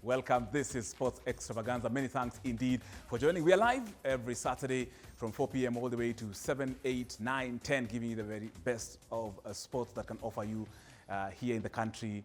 Welcome. This is Sports Extravaganza. Many thanks indeed for joining. We are live every Saturday from 4 p.m. all the way to 7, 8, 9, 10, giving you the very best of sports that can offer you here in the country,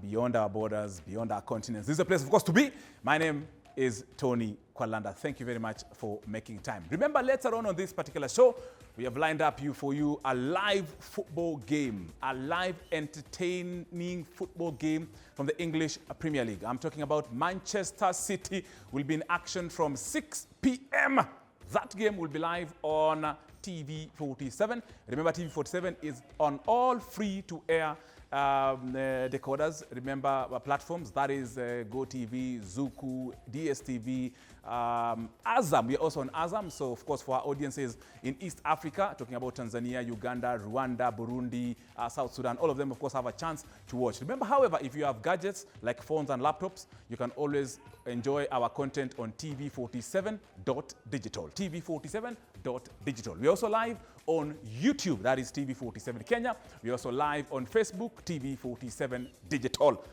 beyond our borders, beyond our continents. This is a place, of course, to be. My name is Tony Kwalanda. Thank you very much for making time. Remember, later on this particular show, we have lined up for you a live football game, a live entertaining football game from the English Premier League. I'm talking about Manchester City will be in action from 6 p.m. That game will be live on TV47. Remember, TV47 is on all free-to-air decoders. Remember our platforms, that is GOtv, Zuku, DStv, Azam. We are also on Azam. So of course, for our audiences in East Africa, talking about Tanzania, Uganda, Rwanda, Burundi, South Sudan, all of them of course have a chance to watch. Remember, however, if you have gadgets like phones and laptops, you can always enjoy our content on TV47.digital. TV47.digital. We're also live on YouTube, that is TV47 Kenya. We're also live on Facebook, TV47 Digital.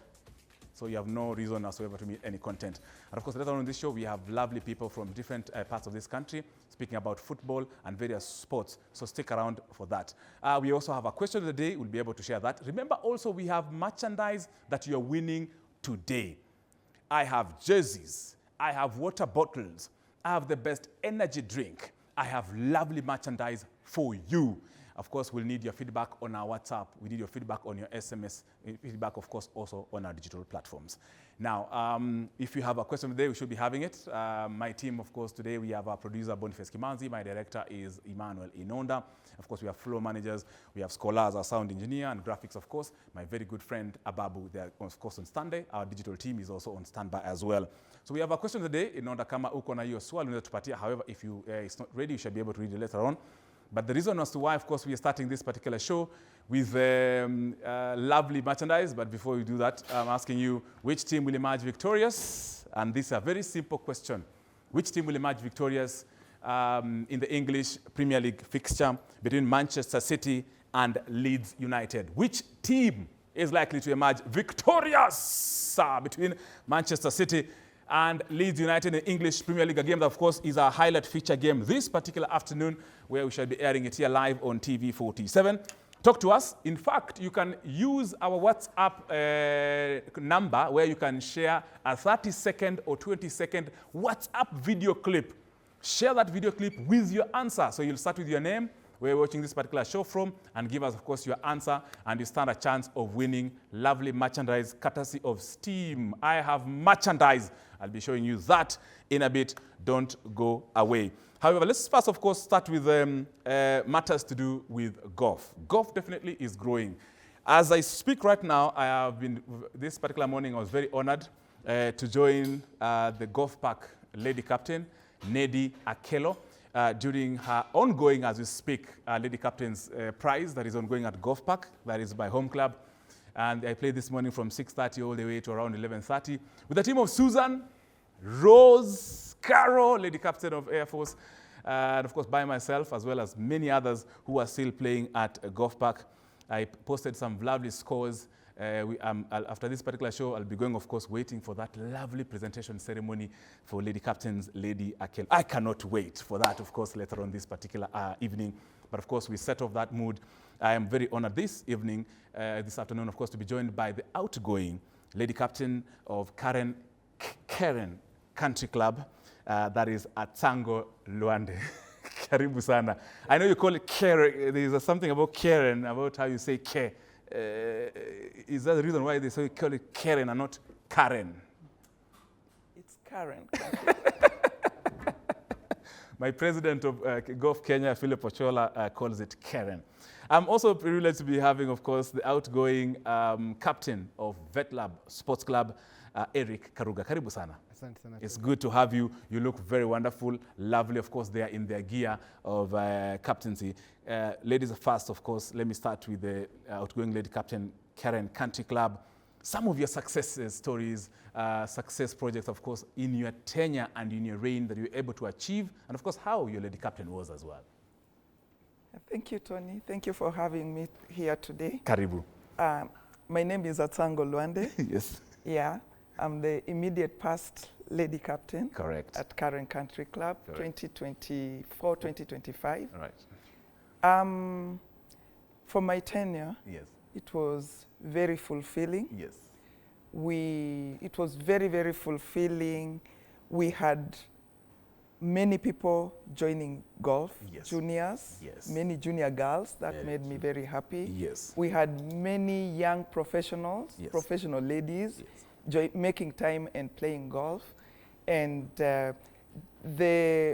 So you have no reason whatsoever to miss any content. And of course, later on in this show, we have lovely people from different parts of this country speaking about football and various sports. So stick around for that. We also have a question of the day. We'll be able to share that. Remember also, we have merchandise that you're winning today. I have jerseys. I have water bottles. I have the best energy drink. I have lovely merchandise for you. Of course, we'll need your feedback on our WhatsApp. We need your feedback on your SMS. Feedback, of course, also on our digital platforms. Now, if you have a question today, we should be having it. My team, of course, today we have our producer, Boniface Kimanzi. My director is Emmanuel Inonda. Of course, we have floor managers. We have Scholars, our sound engineer, and graphics, of course. My very good friend, Ababu, they're, of course, on standby. Our digital team is also on standby as well. So we have a question today. Inonda kama uko na hiyo swali unaweza tupatia. However, if it's not ready, you should be able to read it later on. But the reason as to why, of course, we are starting this particular show with lovely merchandise. But before we do that, I'm asking you, which team will emerge victorious? And this is a very simple question. Which team will emerge victorious in the English Premier League fixture between Manchester City and Leeds United? Which team is likely to emerge victorious between Manchester City and Leeds United in English Premier League, a game that, of course, is a highlight feature game this particular afternoon, where we shall be airing it here live on TV47. Talk to us. In fact, you can use our WhatsApp number, where you can share a 30-second or 20-second WhatsApp video clip. Share that video clip with your answer. So you'll start with your name, where you're watching this particular show from, and give us, of course, your answer, and you stand a chance of winning lovely merchandise courtesy of Steam. I have merchandise. I'll be showing you that in a bit. Don't go away. However, let's first, of course, start with matters to do with golf. Golf definitely is growing. As I speak right now, I have been, this particular morning, I was very honored to join the golf park lady captain, Nedi Akelo, during her ongoing, as we speak, Lady Captain's prize that is ongoing at Golf Park, that is by home club. And I played this morning from 6:30 all the way to around 11:30 with a team of Susan, Rose, Carol, Lady Captain of Air Force, and of course by myself, as well as many others who are still playing at Golf Park. I posted some lovely scores. After this particular show, I'll be going, of course, waiting for that lovely presentation ceremony for Lady Captain's Lady Akel. I cannot wait for that, of course, later on this particular evening. But of course, we set off that mood. I am very honored this evening, this afternoon, of course, to be joined by the outgoing Lady Captain of Karen Country Club, that is Atango Luande. Karibu sana. I know you call it Karen. There is something about Karen, about how you say Ke. Is that the reason why they say call it Karen and not Karen? It's Karen. My president of Golf Kenya, Philip Ochola, calls it Karen. I'm also privileged to be having, of course, the outgoing captain of VetLab Sports Club, Eric Karuga. Karibu sana. It's good to have you. You look very wonderful, lovely. Of course, they are in their gear of captaincy. Ladies first, of course. Let me start with the outgoing lady captain, Karen Country Club. Some of your success stories, success projects, of course, in your tenure and in your reign that you were able to achieve, and of course, how your lady captain was as well. Thank you, Tony. Thank you for having me here today. Karibu. My name is Atango Luande. Yes. Yeah. I'm the immediate past lady captain. Correct. At Karen Country Club, Correct. 2024, 2025. Right. For my tenure, Yes. it was very fulfilling. Yes. It was very, very fulfilling. We had many people joining golf, Yes. juniors, Yes. many junior girls. That Very made me very happy. Yes. We had many young professionals, Yes. professional ladies, Yes. making time and playing golf. And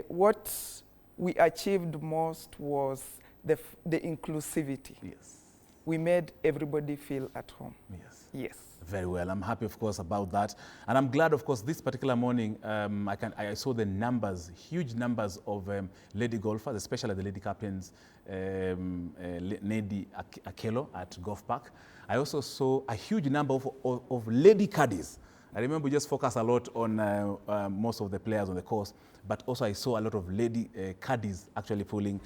what we achieved most was the inclusivity. Yes. We made everybody feel at home. Yes. Yes. Very well. I'm happy, of course, about that. And I'm glad, of course, this particular morning, I saw the numbers, huge numbers of lady golfers, especially the lady captains, Nedi Akelo at Golf Park. I also saw a huge number of lady caddies. I remember we just focused a lot on most of the players on the course, but also I saw a lot of lady caddies actually pulling,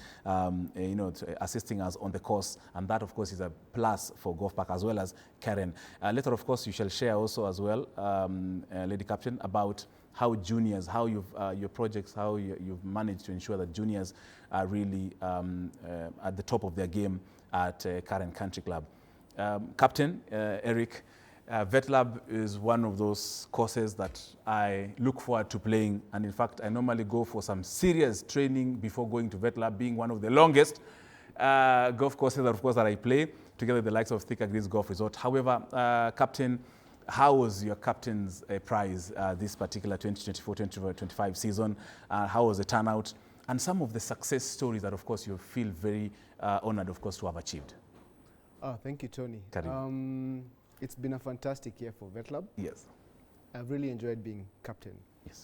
assisting us on the course, and that, of course, is a plus for Golf Park as well as Karen. Later, of course, you shall share also as well, Lady Captain, about how juniors, how your projects, how you've managed to ensure that juniors are really at the top of their game at Karen Country Club. Captain Eric, Vet Lab is one of those courses that I look forward to playing, and in fact I normally go for some serious training before going to Vet Lab, being one of the longest golf courses that, of course, that I play together with the likes of Thika Greens Golf Resort. However, Captain, how was your captain's prize this particular 2024-2025 season? How was the turnout? And some of the success stories that, of course, you feel very honored, of course, to have achieved. Thank you, Tony. It's been a fantastic year for Vet Lab. Yes. I've really enjoyed being captain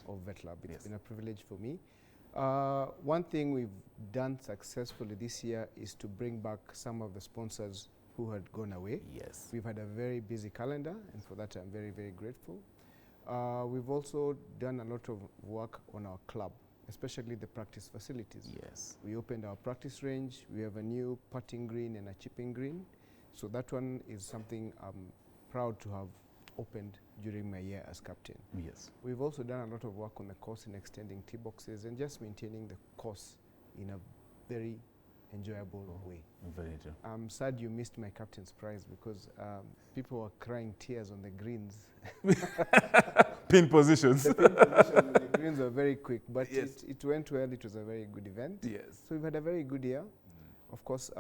of Vet Lab. It's been a privilege for me. One thing we've done successfully this year is to bring back some of the sponsors who had gone away. Yes. We've had a very busy calendar, and for that I'm very, very grateful. We've also done a lot of work on our club, especially the practice facilities. Yes. We opened our practice range. We have a new putting green and a chipping green. So that one is something I'm proud to have opened during my year as captain. Yes. We've also done a lot of work on the course in extending tee boxes and just maintaining the course in a very enjoyable way. Very true. I'm sad you missed my captain's prize because people were crying tears on the greens. Pin positions. The pin positions on the greens were very quick, but yes, it went well. It was a very good event. Yes. So we've had a very good year. Of course,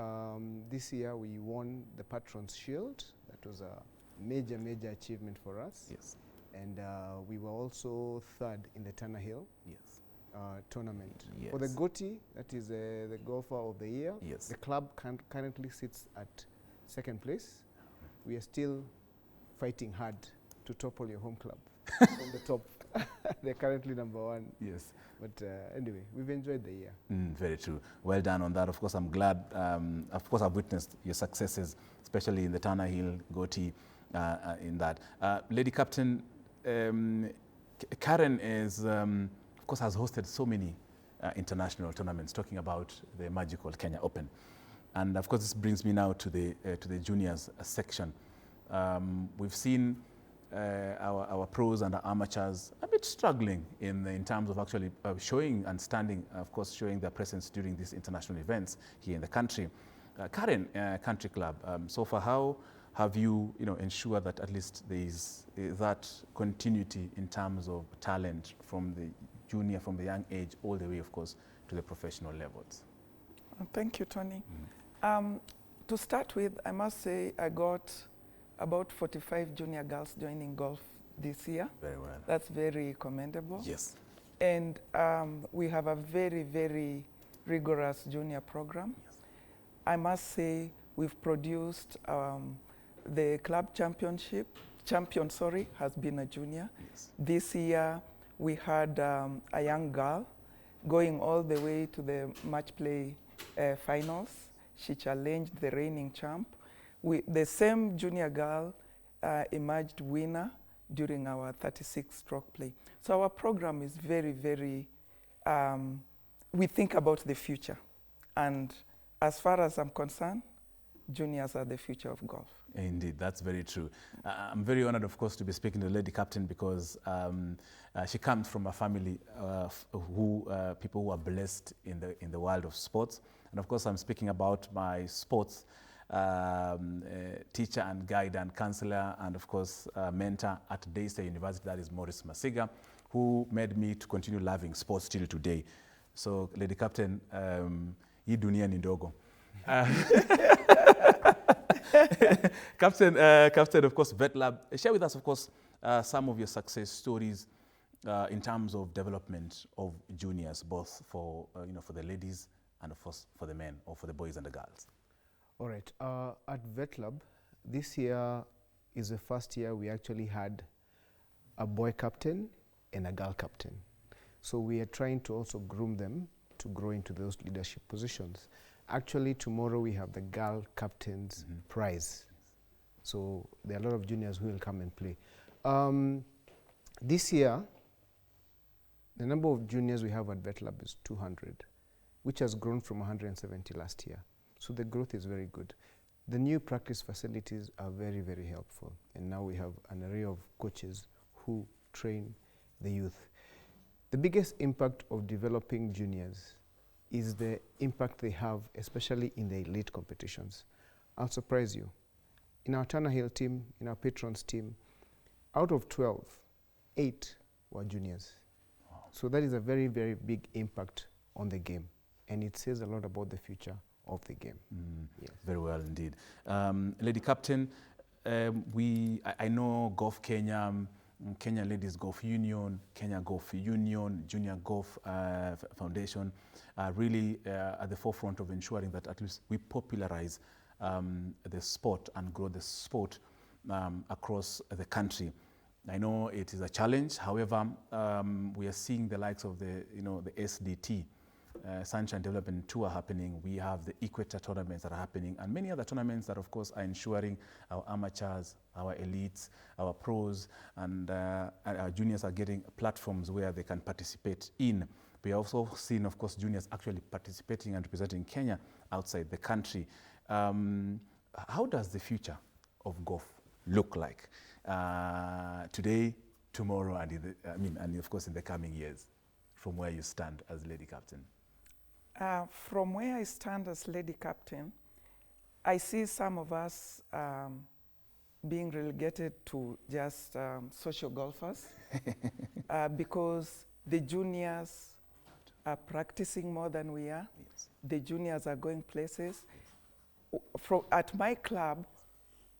this year we won the Patron's Shield. That was a major, major achievement for us. Yes. And we were also third in the Tanner Hill tournament. Yes. For the GOtv, that is the golfer of the year, yes, the club currently sits at second place. We are still fighting hard to topple your home club from the top. They're currently number one. Yes. But anyway, we've enjoyed the year. Very true. Well done on that. Of course, I'm glad. Of course, I've witnessed your successes, especially in the Tanner Hill, GOtv, in that. Lady Captain, Karen is, of course, has hosted so many international tournaments, talking about the magical Kenya Open. And of course, this brings me now to the juniors section. We've seen our pros and our amateurs a bit struggling in terms of actually showing and standing, of course, showing their presence during these international events here in the country. Karen Country Club, so far, how have you ensured that at least there is that continuity in terms of talent from the junior, from the young age, all the way, of course, to the professional levels? Thank you, Tony. To start with, I must say I got about 45 junior girls joining golf this year. Very well. That's very commendable. Yes. And we have a very, very rigorous junior program. Yes. I must say we've produced the club champion, has been a junior. Yes. This year we had a young girl going all the way to the match play finals. She challenged the reigning champ. The same junior girl emerged winner during our 36-stroke play. So our program is very, very, we think about the future. And as far as I'm concerned, juniors are the future of golf. Indeed, that's very true. I'm very honored, of course, to be speaking to the lady captain because she comes from a family people who are blessed in the world of sports. And of course, I'm speaking about my sports teacher and guide and counselor and, of course, mentor at DStv University, that is Maurice Masiga, who made me to continue loving sports till today. So, lady captain, hii dunia ni ndogo. Captain, of course, VetLab. Share with us, of course, some of your success stories in terms of development of juniors, both for for the ladies and of course for the men, or for the boys and the girls. All right. At VetLab, this year is the first year we actually had a boy captain and a girl captain. So we are trying to also groom them to grow into those leadership positions. Actually, tomorrow we have the girl captain's prize. So there are a lot of juniors who will come and play. This year, the number of juniors we have at VetLab is 200, which has grown from 170 last year. So the growth is very good. The new practice facilities are very, very helpful. And now we have an array of coaches who train the youth. The biggest impact of developing juniors is the impact they have, especially in the elite competitions. I'll surprise you. In our Turner Hill team, in our patrons team, out of 12, 8 were juniors. Wow. So that is a very, very big impact on the game. And it says a lot about the future of the game. Yes. Very well indeed. Lady Captain, I know Golf Kenya, Kenya Ladies Golf Union, Kenya Golf Union, Junior Golf Foundation are really at the forefront of ensuring that at least we popularize the sport and grow the sport across the country. I know it is a challenge. However, we are seeing the likes of the SDT, Sunshine Development Tour happening. We have the Equator tournaments that are happening, and many other tournaments that, of course, are ensuring our amateurs, our elites, our pros, and our juniors are getting platforms where they can participate in. We are also seeing, of course, juniors actually participating and representing Kenya outside the country. How does the future of golf look like today, tomorrow, and of course in the coming years, from where you stand as Lady Captain? From where I stand as Lady Captain, I see some of us being relegated to just social golfers because the juniors are practicing more than we are. Yes. The juniors are going places. At my club,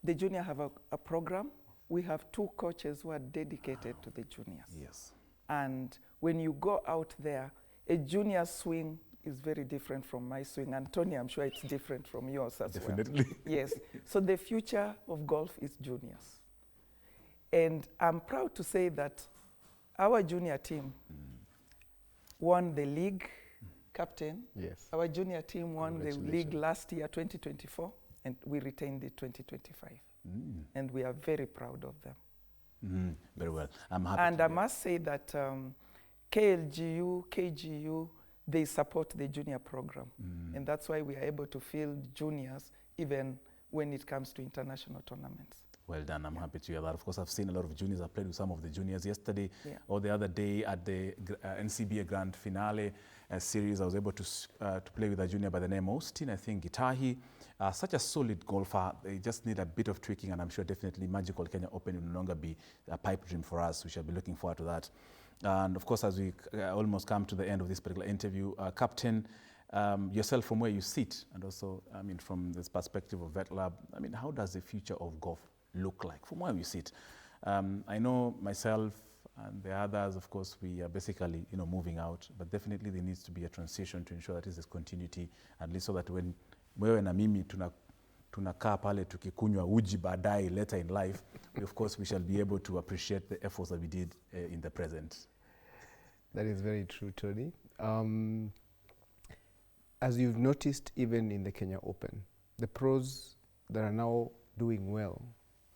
the junior have a program. We have 2 coaches who are dedicated to the juniors. Yes. And when you go out there, a junior swing is very different from my swing. And Tony, I'm sure it's different from yours as well. Definitely. Yes. So the future of golf is juniors. And I'm proud to say that our junior team won the league captain. Yes. Our junior team won the league last year, 2024, and we retained it 2025. And we are very proud of them. Very well. I'm happy. And I must say that KLGU, KGU, they support the junior program. And that's why we are able to field juniors even when it comes to international tournaments. Well done. I'm happy to hear that. Of course, I've seen a lot of juniors. I played with some of the juniors yesterday or the other day at the NCBA Grand Finale series. I was able to play with a junior by the name of Austin, I think, Gitahi. Such a solid golfer. They just need a bit of tweaking, and I'm sure definitely Magical Kenya Open will no longer be a pipe dream for us. We shall be looking forward to that. And of course, as we almost come to the end of this particular interview, Captain, yourself from where you sit, and also, from this perspective of VetLab, how does the future of golf look like from where you sit? I know myself and the others, of course, we are basically, moving out, but definitely there needs to be a transition to ensure that there's continuity, at least so that when wewe na mimi tunakaa pale tukikunywa uji baadaye later in life, of course we shall be able to appreciate the efforts that we did in the present. That is very true, Tony. As you've noticed, even in the Kenya Open, the pros that are now doing well,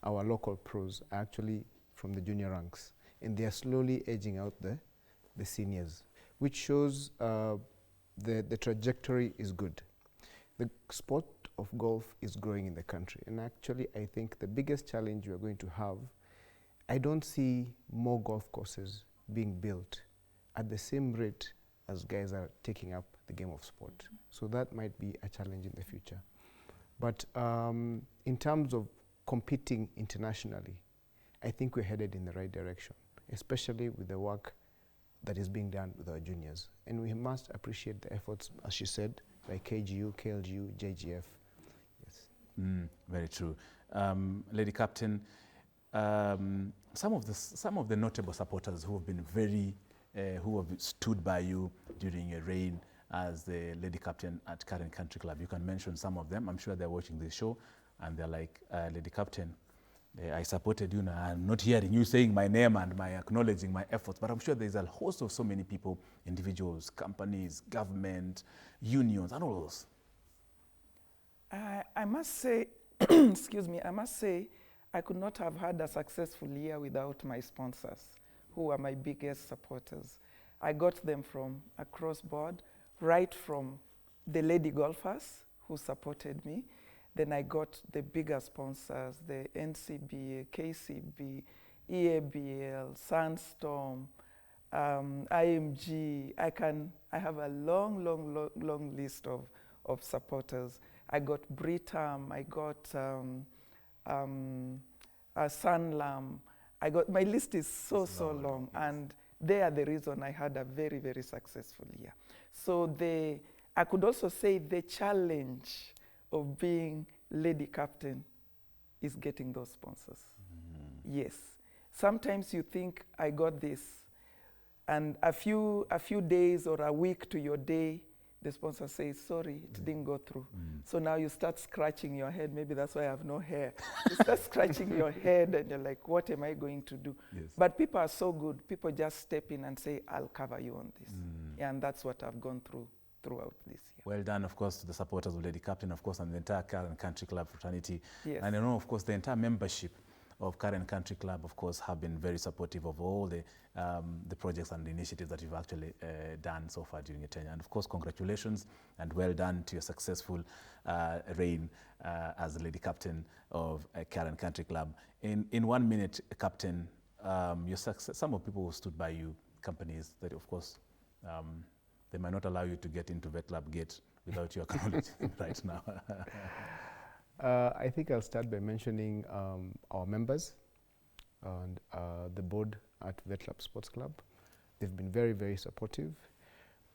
our local pros, are actually from the junior ranks, and they are slowly edging out the seniors, which shows the trajectory is good. The sport of golf is growing in the country. And actually, I think the biggest challenge we're going to have, I don't see more golf courses being built at the same rate as guys are taking up the game of sport. So that might be a challenge in the future. But in terms of competing internationally, I think we're headed in the right direction, especially with the work that is being done with our juniors. And we must appreciate the efforts, as she said, by KGU, KLGU, JGF. Yes. Very true. Lady Captain, some of the notable supporters who have been who have stood by you during your reign as the Lady Captain at Karen Country Club. You can mention some of them. I'm sure they're watching this show and they're like, Lady Captain, I supported you. Now I'm not hearing you saying my name and my acknowledging my efforts, but I'm sure there's a host of so many people, individuals, companies, government, unions, and all those. I must say, excuse me, I must say I could not have had a successful year without my sponsors, who are my biggest supporters. I got them from across board, right from the lady golfers who supported me. Then I got the bigger sponsors, the NCBA, KCB, EABL, Sandstorm, IMG. I have a long list of supporters. I got Britam, I got Sunlam. My list is so long, and they are the reason I had a very successful year. So I could also say the challenge of being Lady Captain is getting those sponsors. Yes. Sometimes you think I got this, and a few days or a week to your day, the sponsor says, sorry, it didn't go through. So now you start scratching your head. Maybe that's why I have no hair. You start scratching your head and you're like, what am I going to do? Yes. But people are so good. People just step in and say, I'll cover you on this. Yeah, and that's what I've gone through throughout this year. Well done, of course, to the supporters of Lady Captain, of course, and the entire Karen Country Club fraternity. Yes. And I know, of course, the entire membership of Karen Country Club, of course, have been very supportive of all the projects and the initiatives that you've actually done so far during your tenure. And of course, congratulations and well done to your successful reign as the Lady Captain of Karen Country Club. In 1 minute, Captain, your success, some of people who stood by you, companies that, of course, they might not allow you to get into Vet Club Gate without your acknowledging right now. I think I'll start by mentioning our members and the board at Vet Club Sports Club. They've been very supportive.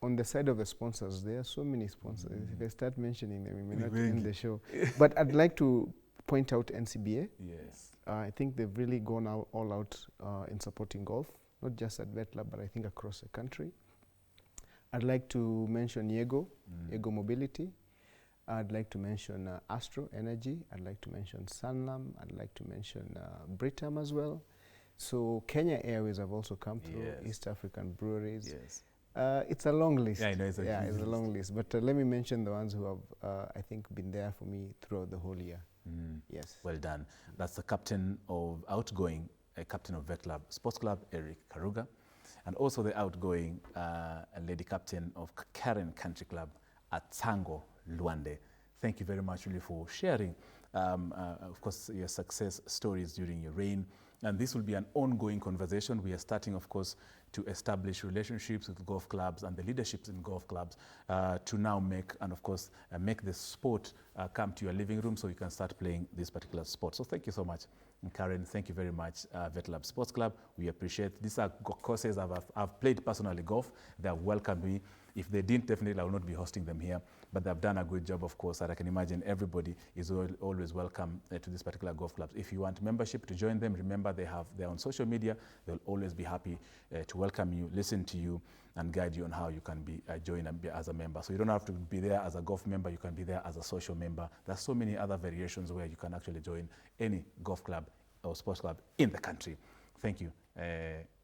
On the side of the sponsors, there are so many sponsors. If I start mentioning them, we may not end the show. But I'd like to point out NCBA. Yes. I think they've really gone all out in supporting golf, not just at Vet Club, but I think across the country. I'd like to mention Yego Mobility. I'd like to mention Astro Energy. I'd like to mention Sunlam. I'd like to mention Britam as well. So Kenya Airways have also come through, Yes. East African Breweries. Yes. It's a long list. Yeah, I know, it's a long list. But let me mention the ones who have, I think, been there for me throughout the whole year. Yes. Well done. That's the captain of outgoing, captain of Vet Club Sports Club, Eric Karuga, and also the outgoing lady captain of Karen Country Club at Tango Luande. Thank you very much really for sharing, of course, your success stories during your reign. And this will be an ongoing conversation. We are starting, of course, to establish relationships with golf clubs and the leaderships in golf clubs to now make, and of course, make the sport come to your living room so you can start playing this particular sport. So thank you so much. And Karen, thank you very much, Vet Club Sports Club. We appreciate these are courses I've played personally golf. They have welcomed me. If they didn't, definitely I will not be hosting them here. But they've done a good job, of course, and I can imagine everybody is always welcome to this particular golf clubs. If you want membership to join them, remember they're on social media. They'll always be happy to welcome you, listen to you, and guide you on how you can be join and be as a member. So you don't have to be there as a golf member. You can be there as a social member. There's so many other variations where you can actually join any golf club or sports club in the country. Thank you,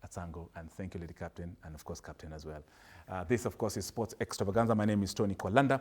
Atango, and thank you, Lady Captain, and of course, Captain as well. This, of course, is Sports Extravaganza. My name is Tony Kwalanda.